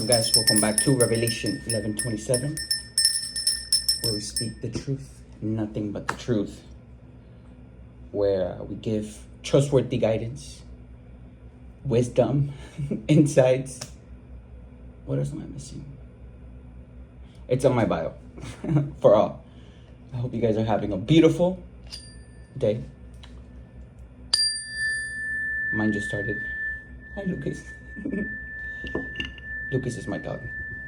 up, guys? Welcome back to Revelation 11:27, where we speak the truth, nothing but the truth, where we give trustworthy guidance, wisdom, insights. What else am I missing? It's on my bio for all. I hope you guys are having a beautiful day. Mine just started. Hi, Lucas. Lucas is my dog,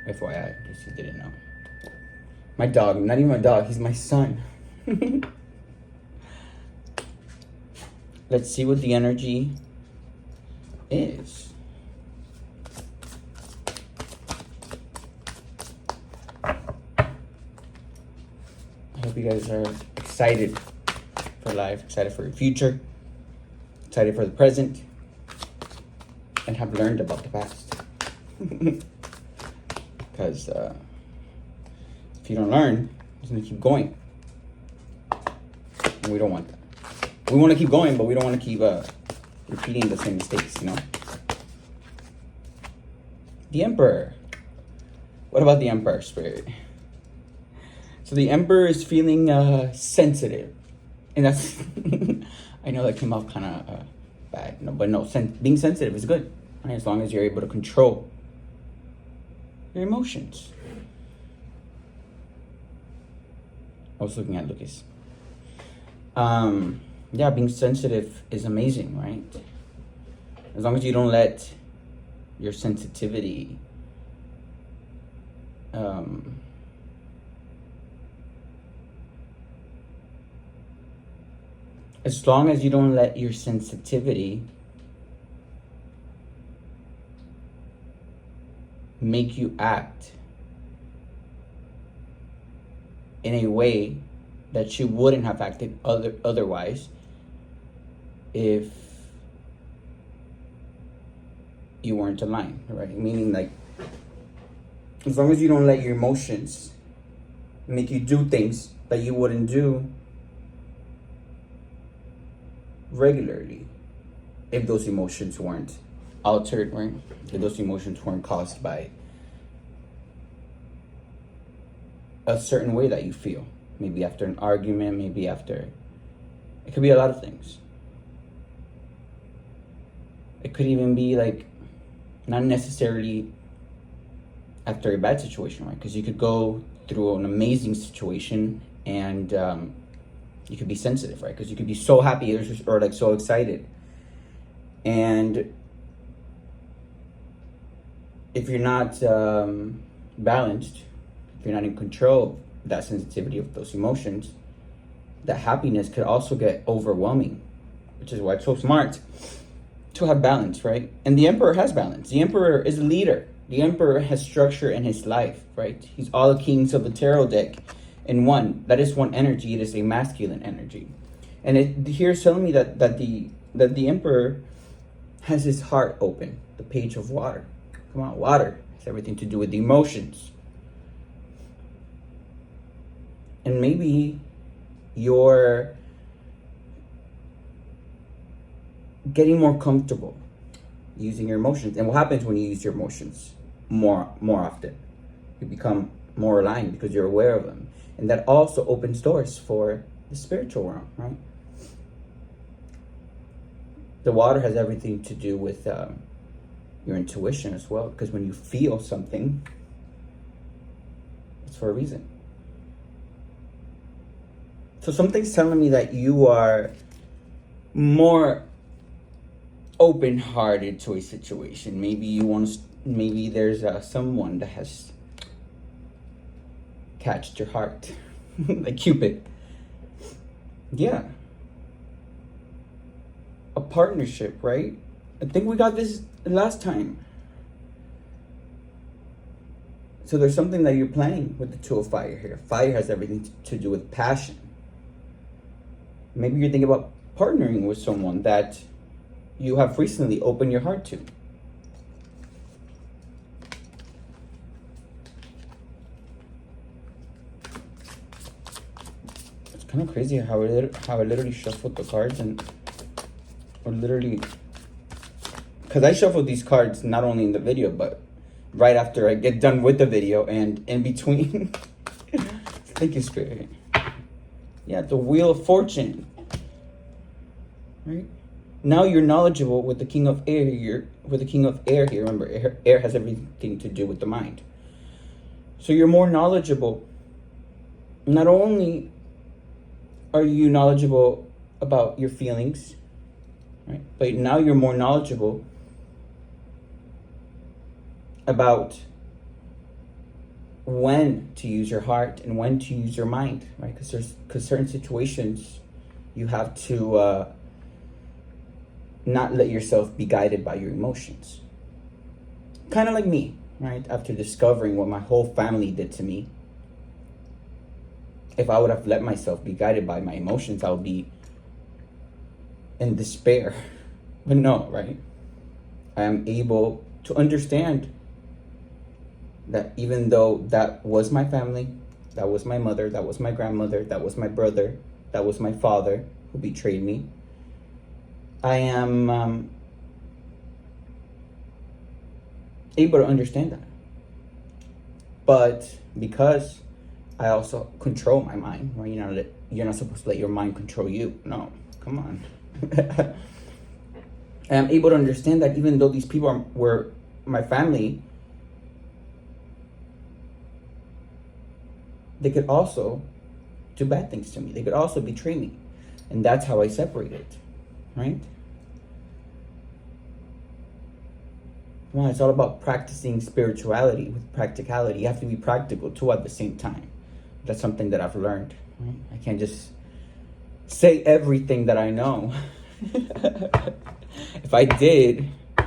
FYI, in case you didn't know. My dog, not even my dog, he's my son. Let's see what the energy is. I hope you guys are excited for life, excited for your future, excited for the present, and have learned about the past. Because if you don't learn, it's going to keep going. And we don't want that. We want to keep going, but we don't want to keep repeating the same mistakes, you know? The Emperor. What about the Emperor, Spirit? So the Emperor is feeling sensitive. And that's... I know that came off kind of bad. No, but no, being sensitive is good. Right? As long as you're able to control your emotions. I was looking at Lucas. Yeah, being sensitive is amazing, right? As long as you don't let your sensitivity as long as you don't let your sensitivity make you act in a way that you wouldn't have acted otherwise if you weren't aligned, right? Meaning, like, as long as you don't let your emotions make you do things that you wouldn't do regularly if those emotions weren't altered, right? If those emotions weren't caused by a certain way that you feel. Maybe after an argument, maybe after... It could be a lot of things. It could even be, like, not necessarily after a bad situation, right? Because you could go through an amazing situation and you could be sensitive, right? Because you could be so happy or like so excited. And if you're not balanced, if you're not in control of that sensitivity of those emotions, that happiness could also get overwhelming, which is why it's so smart to have balance, right? And the Emperor has balance. The Emperor is a leader. The Emperor has structure in his life, right? He's all the kings of the tarot deck in one. That is one energy. It is a masculine energy. And here's telling me that the Emperor has his heart open. The Page of Water. Come on, water has everything to do with the emotions. And maybe you're getting more comfortable using your emotions. And what happens when you use your emotions more often? You become more aligned because you're aware of them. And that also opens doors for the spiritual realm, right? The water has everything to do with your intuition as well, because when you feel something, it's for a reason. So something's telling me that you are more open-hearted to a situation. Maybe there's someone that has catched your heart, like Cupid. Yeah. A partnership, right? I think we got this last time. So there's something that you're planning with the Two of Fire here. Fire has everything to do with passion. Maybe you're thinking about partnering with someone that you have recently opened your heart to. It's kind of crazy how I literally shuffled the cards and or literally, because I shuffled these cards not only in the video but right after I get done with the video, and in between. Thank you, Spirit. Yeah, the Wheel of Fortune. Right? Now you're knowledgeable with the King of Air here. With the King of Air here. Remember, air has everything to do with the mind. So you're more knowledgeable. Not only are you knowledgeable about your feelings, right? But now you're more knowledgeable about when to use your heart and when to use your mind, right? Because certain situations you have to not let yourself be guided by your emotions. Kind of like me, right? After discovering what my whole family did to me, if I would have let myself be guided by my emotions, I would be in despair. But no, right? I am able to understand that even though that was my family, that was my mother, that was my grandmother, that was my brother, that was my father who betrayed me, I am able to understand that. But because I also control my mind, right? You're not supposed to let your mind control you. No, come on. I'm able to understand that even though these people were my family, they could also do bad things to me. They could also betray me. And that's how I separate it, right? Well, it's all about practicing spirituality with practicality. You have to be practical too at the same time. That's something that I've learned. Right? I can't just say everything that I know. If I did, I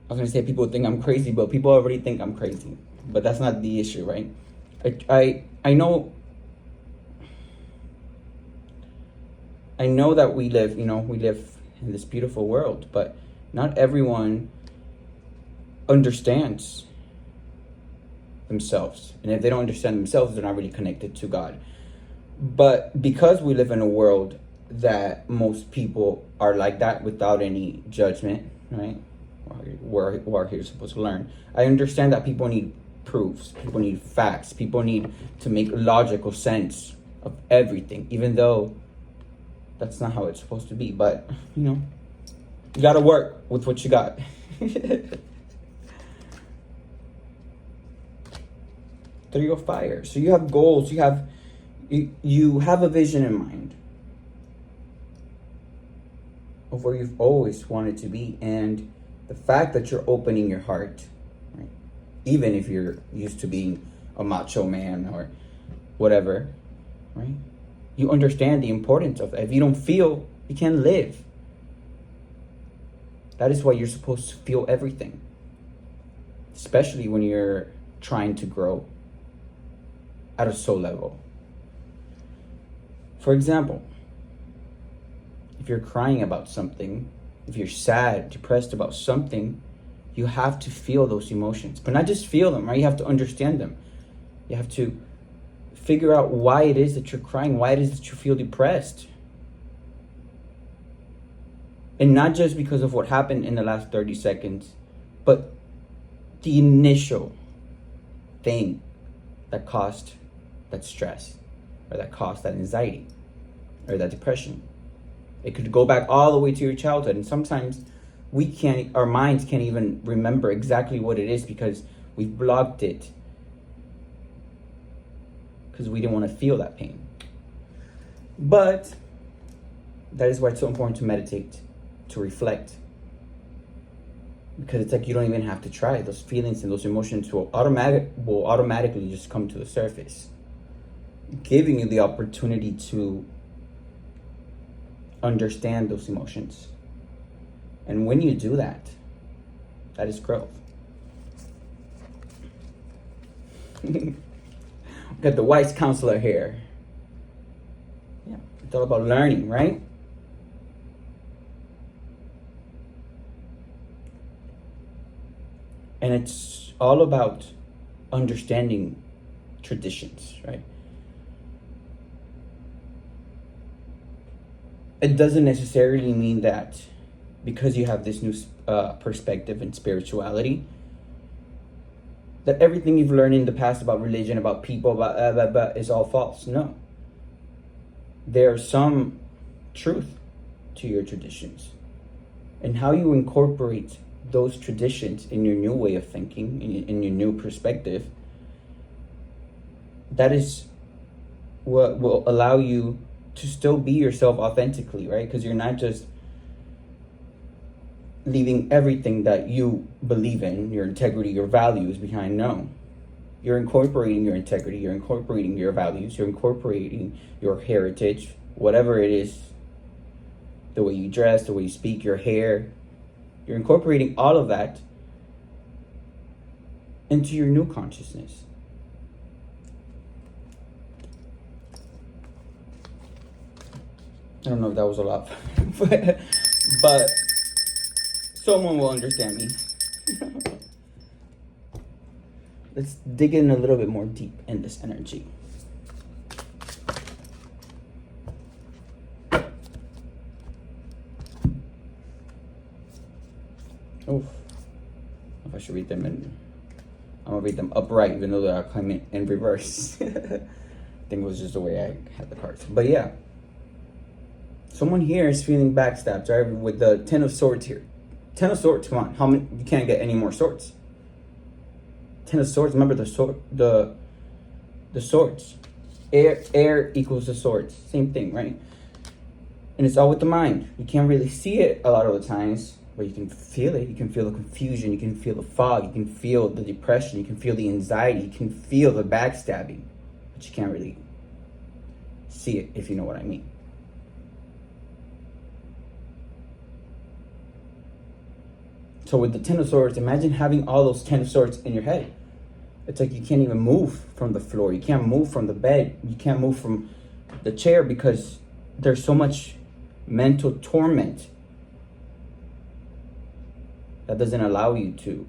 was gonna say people think I'm crazy, but people already think I'm crazy. But that's not the issue, right? I know that we live in this beautiful world, but not everyone understands themselves. And if they don't understand themselves, they're not really connected to God. But because we live in a world that most people are like that without any judgment, right? We're here supposed to learn. I understand that people need proofs, people need facts, people need to make logical sense of everything, even though that's not how it's supposed to be. But, you gotta work with what you got. Three of Fire. So you have goals, you have a vision in mind of where you've always wanted to be, and the fact that you're opening your heart, right? Even if you're used to being a macho man or whatever, right? You understand the importance of that. If you don't feel, you can't live. That is why you're supposed to feel everything, especially when you're trying to grow at a soul level. For example, if you're crying about something, if you're sad, depressed about something, you have to feel those emotions. But not just feel them, right? You have to understand them. You have to figure out why it is that you're crying, why it is that you feel depressed. And not just because of what happened in the last 30 seconds, but the initial thing that caused that stress, or that caused that anxiety, or that depression. It could go back all the way to your childhood, and sometimes our minds can't even remember exactly what it is because we've blocked it because we didn't want to feel that pain. But that is why it's so important to meditate, to reflect, because it's like you don't even have to try. Those feelings and those emotions will automatically just come to the surface, giving you the opportunity to understand those emotions. And when you do that, that is growth. Got the wise counselor here. Yeah, it's all about learning, right? And it's all about understanding traditions, right? It doesn't necessarily mean that because you have this new perspective in spirituality, that everything you've learned in the past about religion, about people, about is all false. No. There's some truth to your traditions. And how you incorporate those traditions in your new way of thinking, in your new perspective, that is what will allow you to still be yourself authentically, right? Because you're not just leaving everything that you believe in, your integrity, your values behind. No. You're incorporating your integrity, you're incorporating your values, you're incorporating your heritage, whatever it is, the way you dress, the way you speak, your hair. You're incorporating all of that into your new consciousness. I don't know if that was a lot, but someone will understand me. Let's dig in a little bit more deep in this energy. Oh, if I should read them I'm gonna read them upright, even though they're coming in reverse. I think it was just the way I had the cards. But yeah, someone here is feeling backstabbed, right? With the Ten of Swords here. Ten of Swords, come on. How many? You can't get any more swords. Ten of Swords, remember the sword, the swords. Air equals the swords. Same thing, right? And it's all with the mind. You can't really see it a lot of the times, but you can feel it. You can feel the confusion. You can feel the fog. You can feel the depression. You can feel the anxiety. You can feel the backstabbing, but you can't really see it, if you know what I mean. So with the Ten of Swords, imagine having all those Ten of Swords in your head. It's like you can't even move from the floor. You can't move from the bed. You can't move from the chair because there's so much mental torment that doesn't allow you to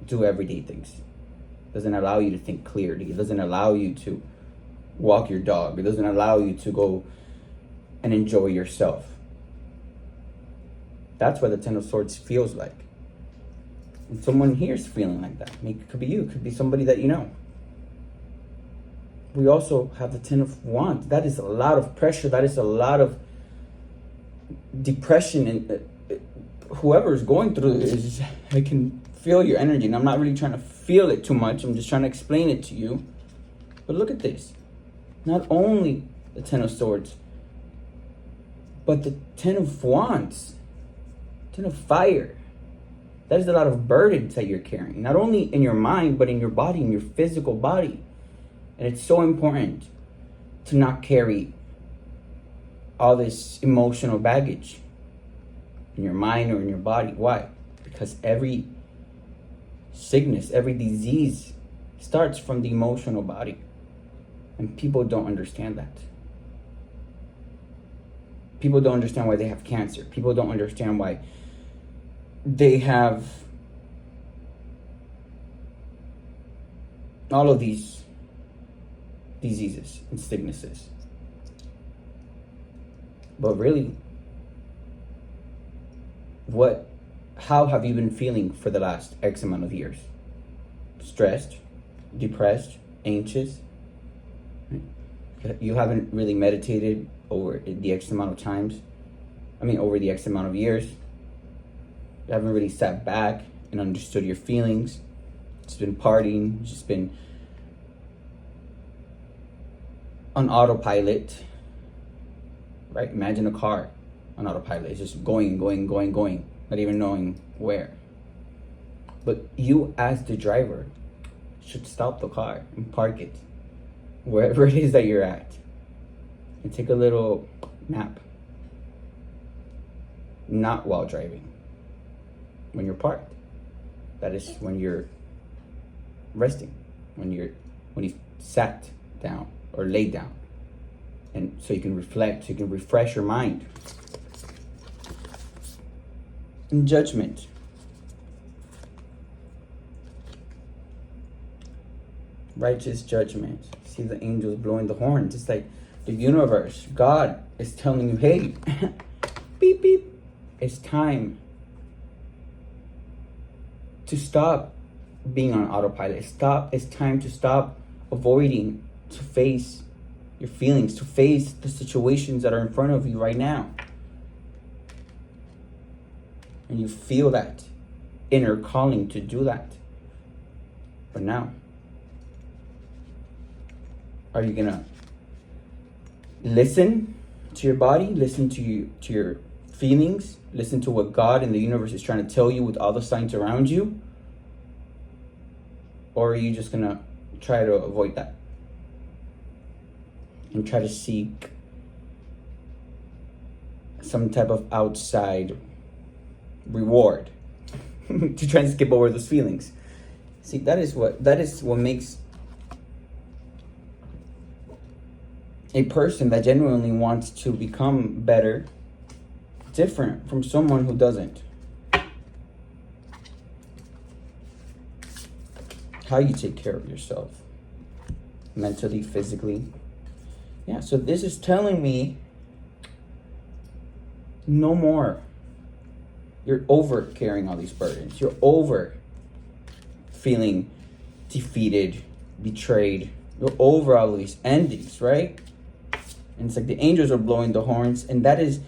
do everyday things. Doesn't allow you to think clearly. It doesn't allow you to walk your dog. It doesn't allow you to go and enjoy yourself. That's what the Ten of Swords feels like. And someone here is feeling like that. It could be you. It could be somebody that you know. We also have the Ten of Wands. That is a lot of pressure. That is a lot of depression. And whoever is going through this, I can feel your energy. And I'm not really trying to feel it too much. I'm just trying to explain it to you. But look at this. Not only the Ten of Swords, but the Ten of Wands. Ten of Fire. That is a lot of burdens that you're carrying. Not only in your mind, but in your body, in your physical body. And it's so important to not carry all this emotional baggage in your mind or in your body. Why? Because every sickness, every disease starts from the emotional body. And people don't understand that. People don't understand why they have cancer. People don't understand why they have all of these diseases and sicknesses. But really, how have you been feeling for the last X amount of years? Stressed, depressed, anxious? You haven't really meditated over the X amount of times. Over the X amount of years. You haven't really sat back and understood your feelings. It's been partying, just been on autopilot, right? Imagine a car on autopilot. It's just going, not even knowing where. But you as the driver should stop the car and park it wherever it is that you're at and take a little nap. Not while driving. When you're parked. That is when you're resting. When you sat down or laid down. And so you can reflect, so you can refresh your mind. And Judgment. Righteous judgment. See the angels blowing the horns. It's like the universe, God is telling you, hey, beep, beep. It's time to stop being on autopilot. It's time to stop avoiding, to face your feelings, to face the situations that are in front of you right now. And you feel that inner calling to do that. But now, are you gonna listen to your body, listen to your feelings, listen to what God and the universe is trying to tell you with all the signs around you? Or are you just gonna try to avoid that and try to seek some type of outside reward to try and skip over those feelings? See, that is what makes a person that genuinely wants to become better different from someone who doesn't. How you take care of yourself, mentally, physically. Yeah, so this is telling me no more. You're over carrying all these burdens. You're over feeling defeated, betrayed. You're over all these endings, right? And it's like the angels are blowing the horns, and that is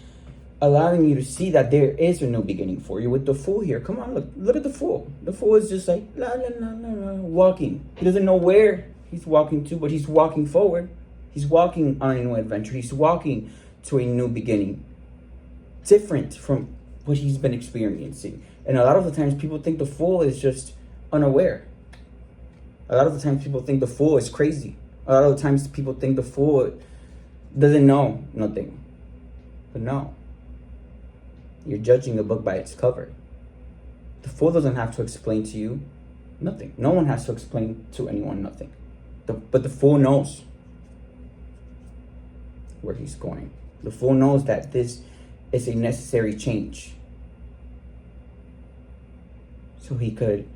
allowing you to see that there is a new beginning for you with the Fool here. Come on, look at the Fool. The Fool is just like la la la la la, walking. He doesn't know where he's walking to, but he's walking forward. He's walking on a new adventure. He's walking to a new beginning, different from what he's been experiencing. And a lot of the times people think the Fool is just unaware. A lot of the times people think the Fool is crazy. A lot of the times people think the Fool doesn't know nothing. But no. You're judging a book by its cover. The Fool doesn't have to explain to you nothing. No one has to explain to anyone nothing. But the Fool knows where he's going. The Fool knows that this is a necessary change. So he could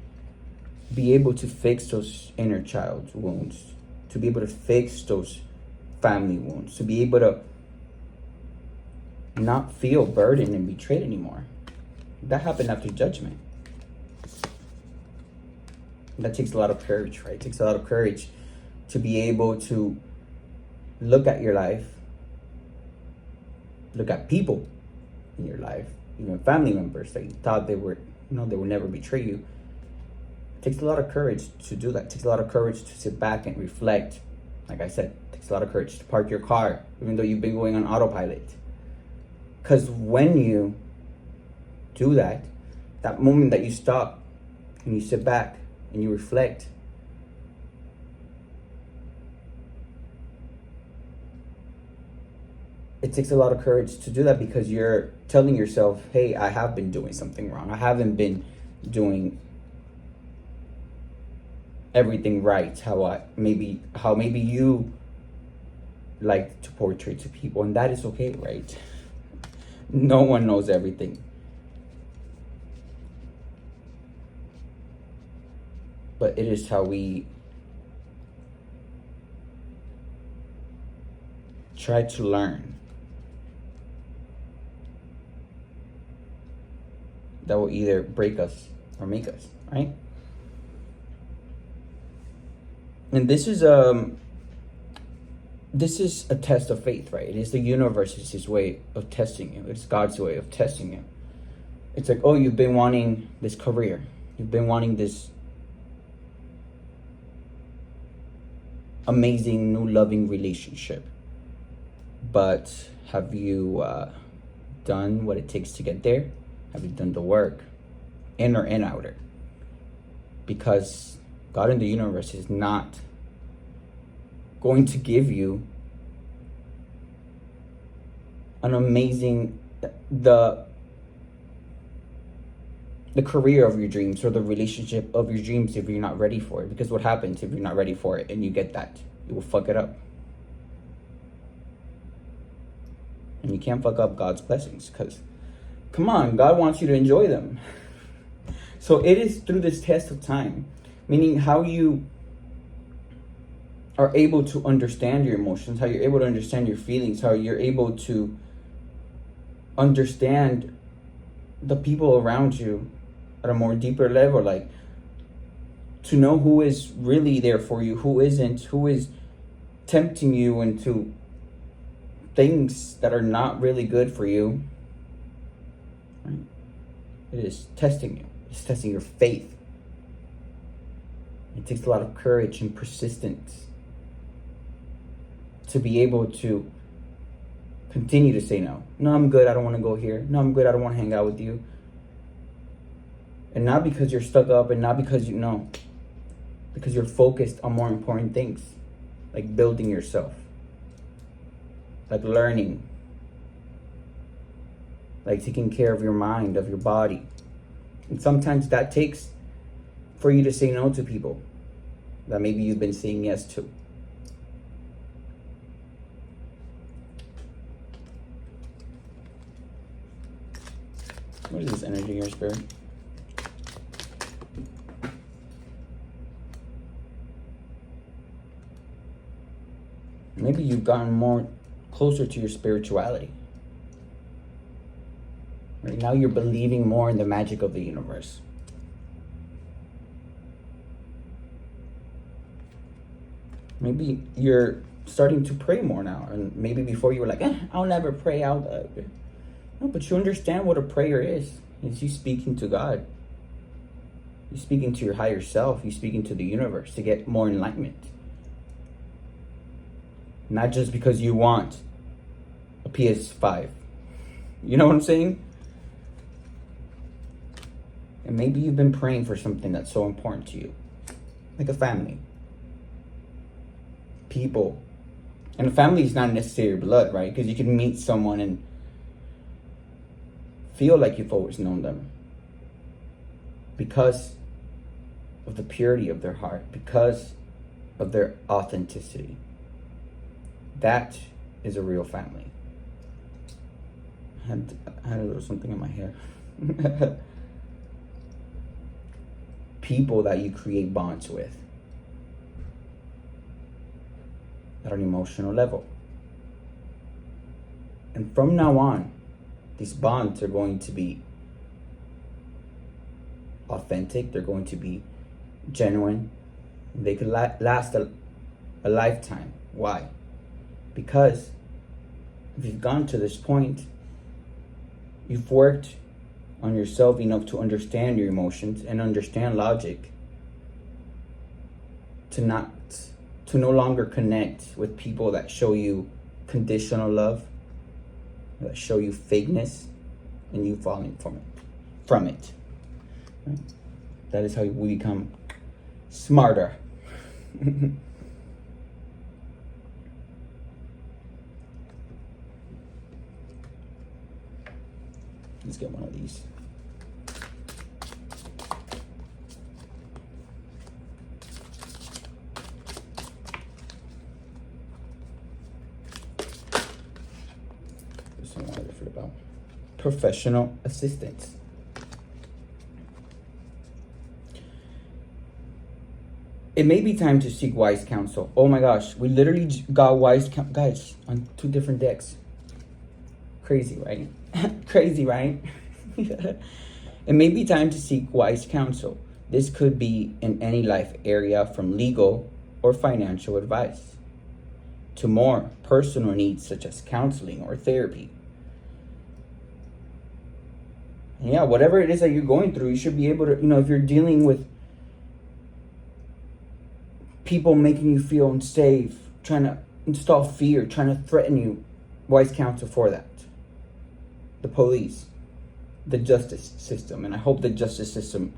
be able to fix those inner child wounds, to be able to fix those family wounds, to be able to not feel burdened and betrayed anymore. That happened after judgment. That takes a lot of courage, right? It takes a lot of courage to be able to look at your life, look at people in your life, even family members that you thought they would never betray you. It takes a lot of courage to do that. It takes a lot of courage to sit back and reflect. Like I said, it takes a lot of courage to park your car, even though you've been going on autopilot. Because when you do that, that moment that you stop and you sit back and you reflect, it takes a lot of courage to do that, because you're telling yourself, hey, I have been doing something wrong. I haven't been doing everything right, how maybe you like to portray to people, and that is okay, right? No one knows everything. But it is how we try to learn that will either break us or make us, right? And this is a test of faith, right? It is the universe's way of testing you. It's God's way of testing you. It's like, oh, you've been wanting this career. You've been wanting this amazing, new, loving relationship. But have you done what it takes to get there? Have you done the work? Inner and outer? Because God in the universe is not going to give you an amazing, the career of your dreams or the relationship of your dreams if you're not ready for it. Because what happens if you're not ready for it and you get that? You will fuck it up. And you can't fuck up God's blessings, because, come on, God wants you to enjoy them. So it is through this test of time, meaning how you are able to understand your emotions, how you're able to understand your feelings, how you're able to understand the people around you at a more deeper level. Like, to know who is really there for you, who isn't, who is tempting you into things that are not really good for you. Right? It is testing you. It's testing your faith. It takes a lot of courage and persistence to be able to continue to say no. No, I'm good. I don't want to go here. No, I'm good. I don't want to hang out with you. And not because you're stuck up, and not because you know, because you're focused on more important things, like building yourself, like learning, like taking care of your mind, of your body. And sometimes that takes for you to say no to people that maybe you've been saying yes to. What is this energy in your spirit? Maybe you've gotten more closer to your spirituality. Right now you're believing more in the magic of the universe. Maybe you're starting to pray more now. And maybe before you were like, I'll never pray out. No, but you understand what a prayer is. It's you speaking to God. You're speaking to your higher self. You're speaking to the universe to get more enlightenment. Not just because you want a PS5. You know what I'm saying? And maybe you've been praying for something that's so important to you. Like a family. People. And a family is not necessarily blood, right? Because you can meet someone and feel like you've always known them. Because of the purity of their heart. Because of their authenticity. That is a real family. I had a little something in my hair. People that you create bonds with at an emotional level. And from now on, these bonds are going to be authentic. They're going to be genuine. They could last a lifetime. Why? Because if you've gone to this point, you've worked on yourself enough to understand your emotions and understand logic, to no longer connect with people that show you conditional love, that show you fakeness, and you falling from it. Right? That is how we become smarter. Let's get one of these. There's something different about professional assistance. It may be time to seek wise counsel. Oh my gosh, we literally got wise counsel, guys, on 2 different decks. Crazy, right? Crazy, right? It may be time to seek wise counsel. This could be in any life area, from legal or financial advice to more personal needs such as counseling or therapy. And yeah, whatever it is that you're going through, you should be able to, if you're dealing with people making you feel unsafe, trying to install fear, trying to threaten you, wise counsel for that. The police, the justice system, and I hope the justice system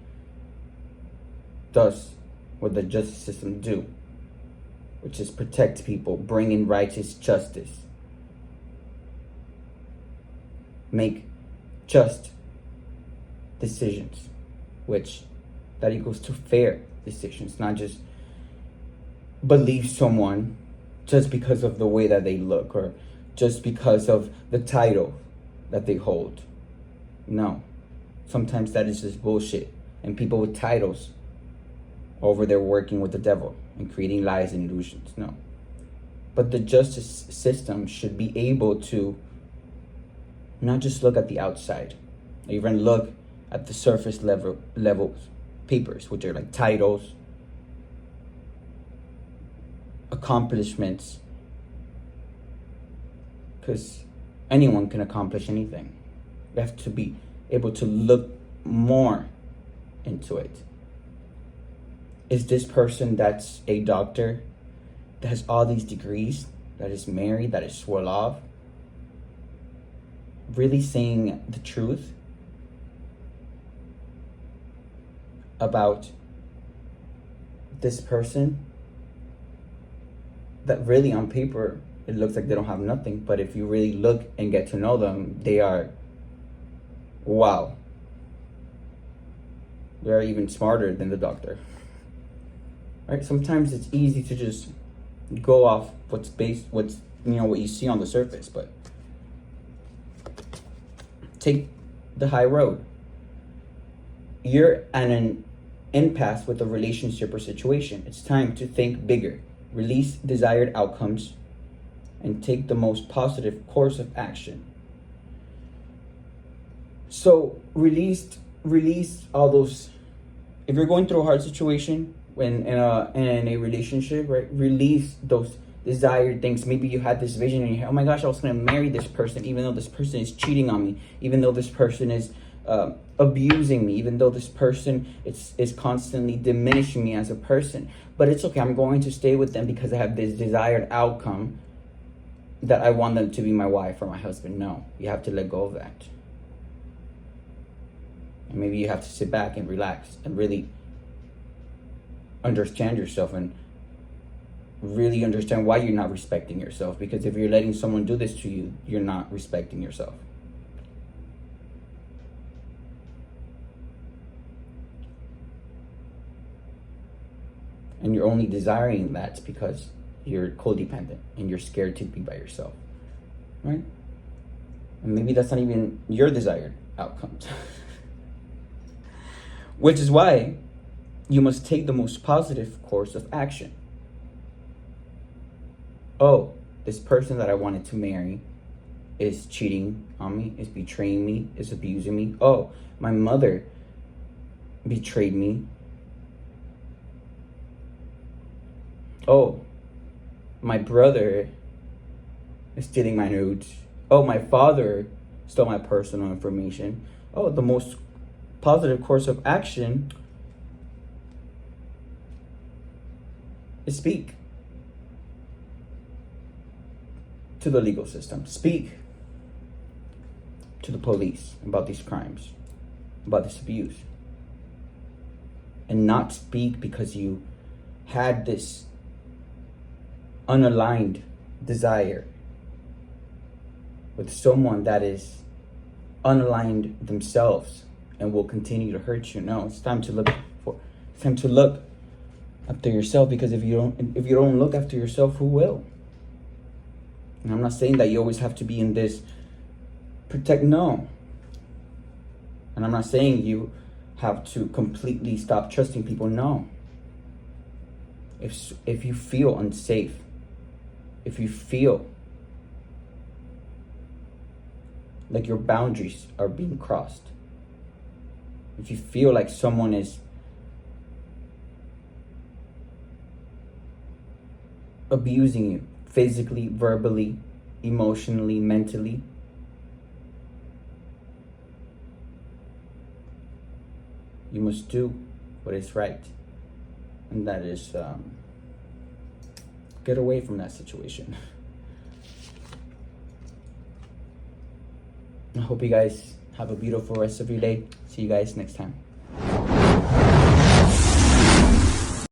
does what the justice system do, which is protect people, bring in righteous justice, make just decisions, which that equals to fair decisions, not just believe someone just because of the way that they look or just because of the title that they hold. No. Sometimes that is just bullshit. And people with titles over there working with the devil and creating lies and illusions. No. But the justice system should be able to not just look at the outside, even look at the surface level papers, which are like titles, accomplishments, because anyone can accomplish anything. You have to be able to look more into it. Is this person that's a doctor, that has all these degrees, that is married, that is well off, really saying the truth about this person that really on paper it looks like they don't have nothing, but if you really look and get to know them, they are, wow, they're even smarter than the doctor. Right? Sometimes it's easy to just go off what's what you see on the surface, but take the high road. You're at an impasse with a relationship or situation. It's time to think bigger, release desired outcomes, and take the most positive course of action. So release all those. If you're going through a hard situation when in a relationship, right? Release those desired things. Maybe you had this vision in your head. Oh my gosh, I was gonna marry this person, even though this person is cheating on me, even though this person is abusing me, even though this person is constantly diminishing me as a person. But it's okay. I'm going to stay with them because I have this desired outcome that I want them to be my wife or my husband. No, you have to let go of that. And maybe you have to sit back and relax and really understand yourself and really understand why you're not respecting yourself. Because if you're letting someone do this to you, you're not respecting yourself. And you're only desiring that because you're codependent and you're scared to be by yourself, right? And maybe that's not even your desired outcomes. Which is why you must take the most positive course of action. Oh, this person that I wanted to marry is cheating on me, is betraying me, is abusing me. Oh, my mother betrayed me. Oh, my brother is stealing my nudes. Oh, my father stole my personal information. Oh, the most positive course of action is speak to the legal system. Speak to the police about these crimes, about this abuse. And not speak because you had this unaligned desire with someone that is unaligned themselves and will continue to hurt you. No, it's time to look after yourself, because if you don't look after yourself, who will? And I'm not saying that you always have to be in this protect, no. And I'm not saying you have to completely stop trusting people, no. If you feel unsafe, if you feel like your boundaries are being crossed, if you feel like someone is abusing you physically, verbally, emotionally, mentally, you must do what is right. And that is get away from that situation. I hope you guys have a beautiful rest of your day. See you guys next time.